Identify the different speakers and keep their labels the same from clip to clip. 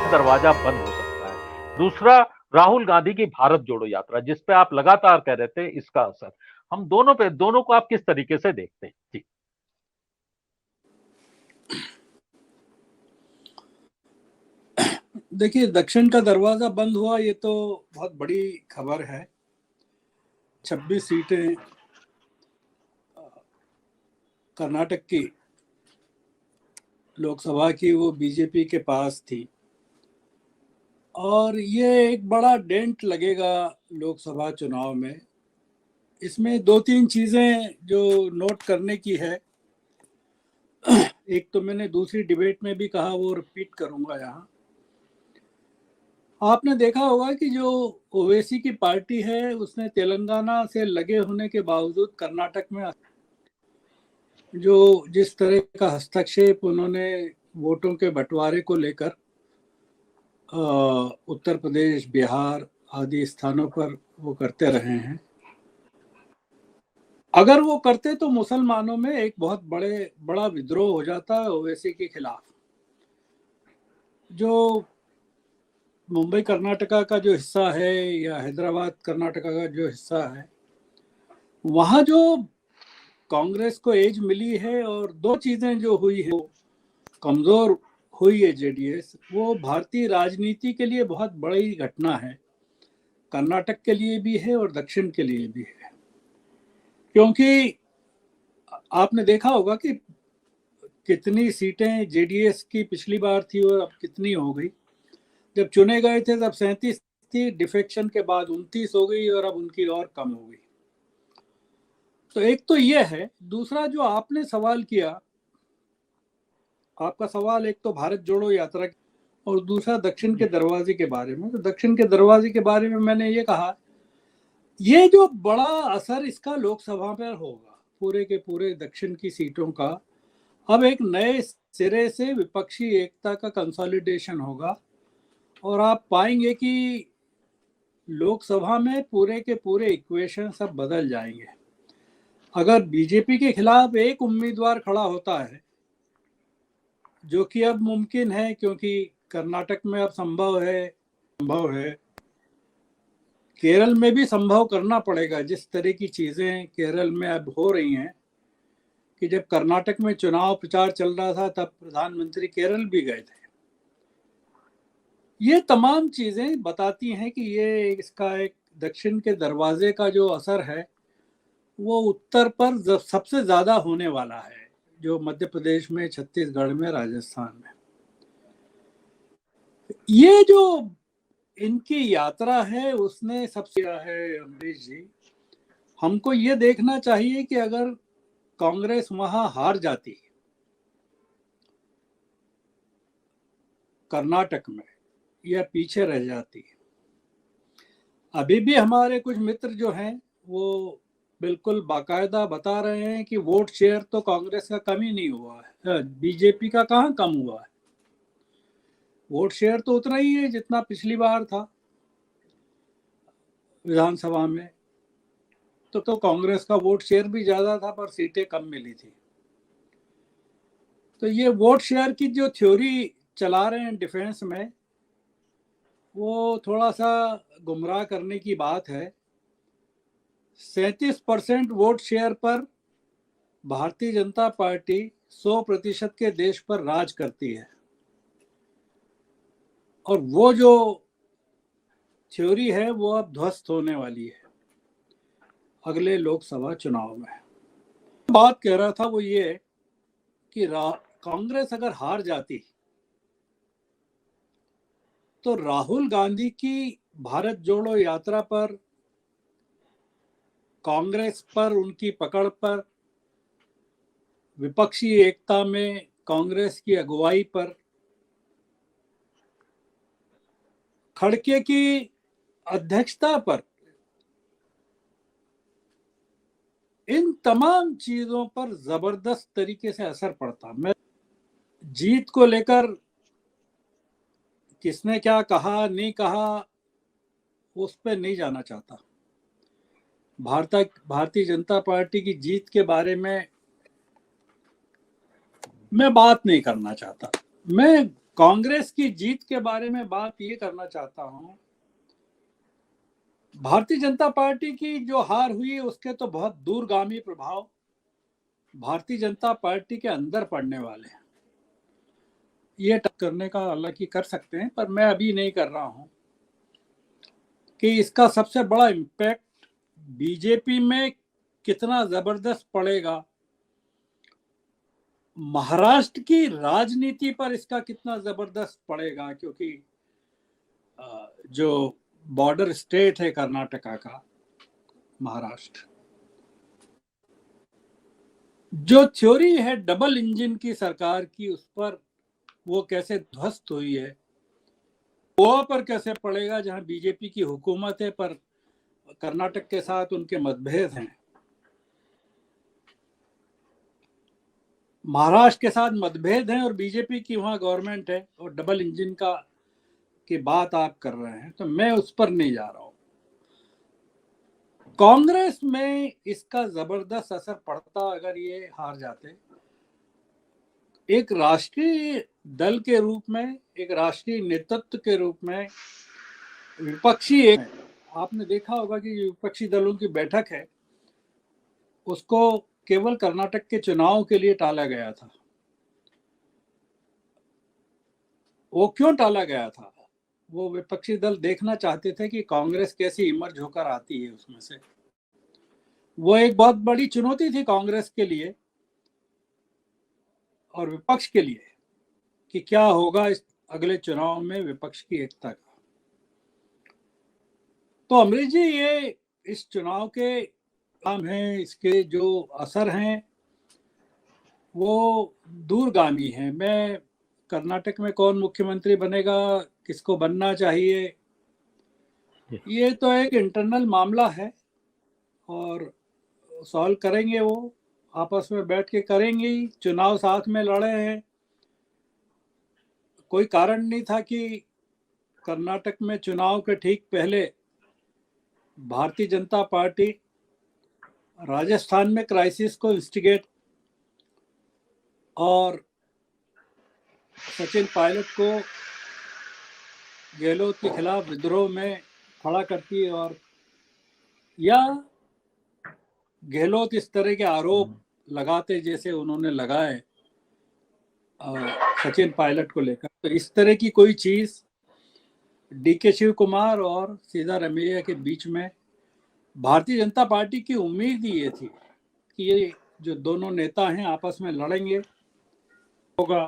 Speaker 1: दरवाजा बंद हो सकता है। दूसरा, राहुल गांधी की भारत जोड़ो यात्रा, जिस पे आप लगातार कह रहे थे इसका असर, हम दोनों को आप किस तरीके से देखते हैं? जी।
Speaker 2: देखिए, दक्षिण का दरवाजा बंद हुआ, ये तो बहुत बड़ी खबर है। 26 सीटें कर्नाटक की लोकसभा की वो बीजेपी के पास थी, और ये एक बड़ा डेंट लगेगा लोकसभा चुनाव में। इसमें दो तीन चीजें जो नोट करने की है। एक तो मैंने दूसरी डिबेट में भी कहा, वो रिपीट करूंगा यहाँ। आपने देखा होगा कि जो ओवैसी की पार्टी है, उसने तेलंगाना से लगे होने के बावजूद कर्नाटक में जो जिस तरह का हस्तक्षेप उन्होंने वोटों के बंटवारे को लेकर उत्तर प्रदेश, बिहार आदि स्थानों पर वो करते रहे हैं, अगर वो करते तो मुसलमानों में एक बहुत बड़ा विद्रोह हो जाता है ओवैसी के खिलाफ। जो मुंबई कर्नाटका का जो हिस्सा है या हैदराबाद कर्नाटका का जो हिस्सा है, वहाँ जो कांग्रेस को एज मिली है और दो चीजें जो हुई है, कमजोर हुई है जेडीएस, वो भारतीय राजनीति के लिए बहुत बड़ी घटना है। कर्नाटक के लिए भी है और दक्षिण के लिए भी है, क्योंकि आपने देखा होगा कि कितनी सीटें जेडीएस की पिछली बार थी और अब कितनी हो गई। जब चुने गए थे तब 37 थी, डिफेक्शन के बाद 29 हो गई और अब उनकी और कम हो गई। तो एक तो ये है। दूसरा जो आपने सवाल किया, आपका सवाल एक तो भारत जोड़ो यात्रा और दूसरा दक्षिण के दरवाजे के बारे में। तो दक्षिण के दरवाजे के बारे में मैंने ये कहा, ये जो बड़ा असर इसका लोकसभा पर होगा, पूरे के पूरे दक्षिण की सीटों का, अब एक नए सिरे से विपक्षी एकता का कंसोलिडेशन होगा और आप पाएंगे कि लोकसभा में पूरे के पूरे इक्वेशन सब बदल जाएंगे। अगर बीजेपी के खिलाफ एक उम्मीदवार खड़ा होता है, जो कि अब मुमकिन है क्योंकि कर्नाटक में अब संभव है, केरल में भी संभव करना पड़ेगा। जिस तरह की चीजें केरल में अब हो रही हैं, कि जब कर्नाटक में चुनाव प्रचार चल रहा था तब प्रधानमंत्री केरल भी गए थे। ये तमाम चीजें बताती हैं कि ये इसका एक दक्षिण के दरवाजे का जो असर है वो उत्तर पर सबसे ज्यादा होने वाला है, जो मध्य प्रदेश में, छत्तीसगढ़ में, राजस्थान में। ये जो इनकी यात्रा है उसने सबसे है अमरीश जी, हमको ये देखना चाहिए कि अगर कांग्रेस वहां हार जाती कर्नाटक में या पीछे रह जाती, अभी भी हमारे कुछ मित्र जो हैं वो बिल्कुल बाकायदा बता रहे हैं कि वोट शेयर तो कांग्रेस का कम ही नहीं हुआ है, बीजेपी का कहाँ कम हुआ है। वोट शेयर तो उतना ही है जितना पिछली बार था विधानसभा में। तो कांग्रेस का वोट शेयर भी ज्यादा था पर सीटें कम मिली थी। तो ये वोट शेयर की जो थ्योरी चला रहे हैं डिफेंस में, वो थोड़ा सा गुमराह करने की बात है। 37% वोट शेयर पर भारतीय जनता पार्टी 100% के देश पर राज करती है, और वो जो थ्योरी है वो अब ध्वस्त होने वाली है अगले लोकसभा चुनाव में। बात कह रहा था वो ये कि कांग्रेस अगर हार जाती तो राहुल गांधी की भारत जोड़ो यात्रा पर, कांग्रेस पर, उनकी पकड़ पर, विपक्षी एकता में कांग्रेस की अगुवाई पर, खड़गे की अध्यक्षता पर, इन तमाम चीजों पर जबरदस्त तरीके से असर पड़ता। मैं जीत को लेकर किसने क्या कहा नहीं कहा उस पर नहीं जाना चाहता। भारतीय जनता पार्टी की जीत के बारे में मैं बात नहीं करना चाहता। मैं कांग्रेस की जीत के बारे में बात ये करना चाहता हूं। भारतीय जनता पार्टी की जो हार हुई उसके तो बहुत दूरगामी प्रभाव भारतीय जनता पार्टी के अंदर पड़ने वाले हैं। ये करने का हालांकि कर सकते हैं, पर मैं अभी नहीं कर रहा हूं कि इसका सबसे बड़ा इम्पैक्ट बीजेपी में कितना जबरदस्त पड़ेगा, महाराष्ट्र की राजनीति पर इसका कितना जबरदस्त पड़ेगा, क्योंकि जो बॉर्डर स्टेट है कर्नाटका का महाराष्ट्र, जो थ्योरी है डबल इंजन की सरकार की, उस पर वो कैसे ध्वस्त हुई है, गोवा पर कैसे पड़ेगा जहां बीजेपी की हुकूमत है पर कर्नाटक के साथ उनके मतभेद हैं, महाराष्ट्र के साथ मतभेद हैं और बीजेपी की वहां गवर्नमेंट है और डबल इंजन की बात आप कर रहे हैं, तो मैं उस पर नहीं जा रहा हूं। कांग्रेस में इसका जबरदस्त असर पड़ता अगर ये हार जाते। एक राष्ट्रीय दल के रूप में, एक राष्ट्रीय नेतृत्व के रूप में विपक्षी एक, आपने देखा होगा कि विपक्षी दलों की बैठक है उसको केवल कर्नाटक के चुनाव के लिए टाला गया था। वो क्यों टाला गया था? वो विपक्षी दल देखना चाहते थे कि कांग्रेस कैसी इमर्ज होकर आती है उसमें से। वो एक बहुत बड़ी चुनौती थी कांग्रेस के लिए और विपक्ष के लिए कि क्या होगा इस अगले चुनाव में विपक्ष की एकता का। तो अमरीश जी, ये इस चुनाव के काम हैं, इसके जो असर हैं वो दूरगामी हैं। मैं कर्नाटक में कौन मुख्यमंत्री बनेगा, किसको बनना चाहिए, ये तो एक इंटरनल मामला है और सॉल्व करेंगे, वो आपस में बैठ के करेंगे ही। चुनाव साथ में लड़े हैं, कोई कारण नहीं था कि कर्नाटक में चुनाव के ठीक पहले भारतीय जनता पार्टी राजस्थान में क्राइसिस को इंस्टिगेट और सचिन पायलट को गहलोत के खिलाफ विद्रोह में खड़ा करती और या गहलोत इस तरह के आरोप लगाते जैसे उन्होंने लगाए सचिन पायलट को लेकर, तो इस तरह की कोई चीज डीके शिव कुमार और सिद्धारमैया के बीच में भारतीय जनता पार्टी की उम्मीद ही ये थी कि ये जो दोनों नेता हैं आपस में लड़ेंगे होगा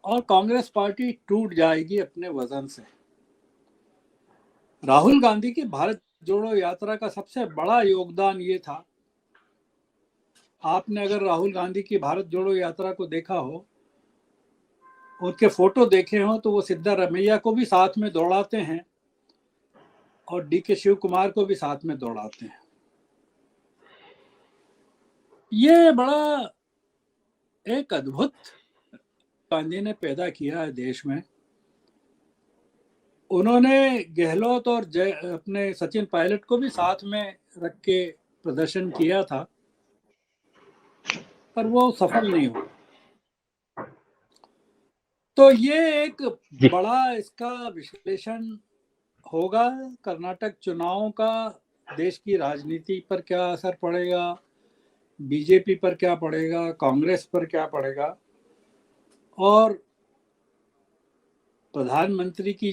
Speaker 2: और कांग्रेस पार्टी टूट जाएगी अपने वजन से। राहुल गांधी की भारत जोड़ो यात्रा का सबसे बड़ा योगदान ये था, आपने अगर राहुल गांधी की भारत जोड़ो यात्रा को देखा हो, उनके फोटो देखे हो, तो वो सिद्धारमैया को भी साथ में दौड़ाते हैं और डीके शिव कुमार को भी साथ में दौड़ाते हैं। ये बड़ा एक अद्भुत गांधी ने पैदा किया है देश में। उन्होंने गहलोत और अपने सचिन पायलट को भी साथ में रख के प्रदर्शन किया था, पर वो सफल नहीं हुआ। तो ये एक बड़ा इसका विश्लेषण होगा, कर्नाटक चुनावों का देश की राजनीति पर क्या असर पड़ेगा, बीजेपी पर क्या पड़ेगा, कांग्रेस पर क्या पड़ेगा, और प्रधानमंत्री की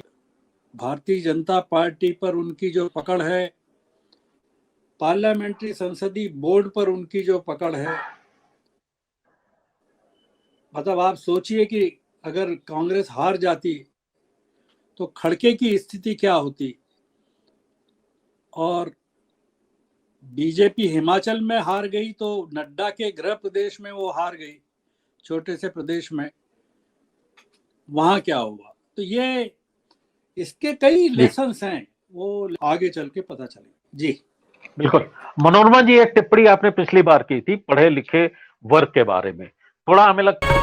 Speaker 2: भारतीय जनता पार्टी पर उनकी जो पकड़ है, पार्लियामेंट्री संसदीय बोर्ड पर उनकी जो पकड़ है। मतलब आप सोचिए कि अगर कांग्रेस हार जाती तो खड़के की स्थिति क्या होती, और बीजेपी हिमाचल में हार गई तो नड्डा के गृह प्रदेश में वो हार गई, छोटे से प्रदेश में, वहां क्या हुआ। तो ये इसके कई लेसन्स हैं, वो आगे चल के पता चलेगा। जी
Speaker 1: बिल्कुल। मनोरमा जी, एक टिप्पणी आपने पिछली बार की थी पढ़े लिखे वर्ग के बारे में, थोड़ा हमें लगता